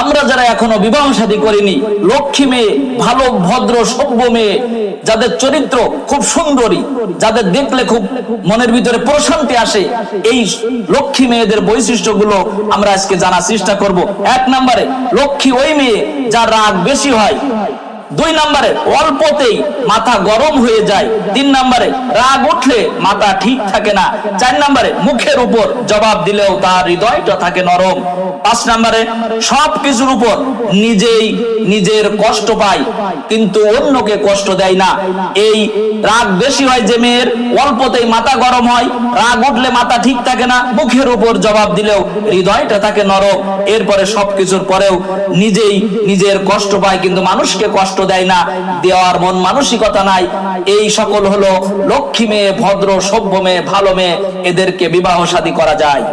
আমরা যারা এখনো বিবাহ শাদী করিনি, লক্ষ্মী মেয়ে, ভালো ভদ্র সভ্য মেয়ে, যাদের চরিত্র খুব সুন্দরী, যাদের দেখলে খুব মনের ভিতরে প্রশান্তি আসে, এই লক্ষ্মী মেয়েদের বৈশিষ্ট্যগুলো আমরা আজকে জানার চেষ্টা করব। 1 নম্বরে লক্ষ্মী ওই মেয়ে যার রাগ বেশি হয়। 2 নম্বরে অল্পতেই মাথা গরম হয়ে যায়। 3 নম্বরে রাগ উঠলে মাথা ঠিক থাকে না। 4 নম্বরে মুখের উপর জবাব দিলেও তার হৃদয়টা থাকে নরম। 5 নম্বরে সবকিছুর উপর নিজের কষ্ট পায়, কিন্তু অন্যকে কষ্ট দেয় না। এই রাগ বেশি হয় যে মেয়ের, অল্পতেই মাথা গরম হয়, রাগ উঠলে মাথা ঠিক থাকে না, মুখের উপর জবাব দিলেও হৃদয়টা থাকে নরম। এরপরে সবকিছুর পরেও নিজের কষ্ট পায়, কিন্তু মানুষকে কষ্ট দেয় না, দেওয়ার মন মানসিকতা নাই। এই সকল হলো লক্ষ্মী মেয়ে, ভদ্র সভ্য মেয়ে, ভালো মেয়ে। এদেরকে বিবাহ শাদী করা যায়।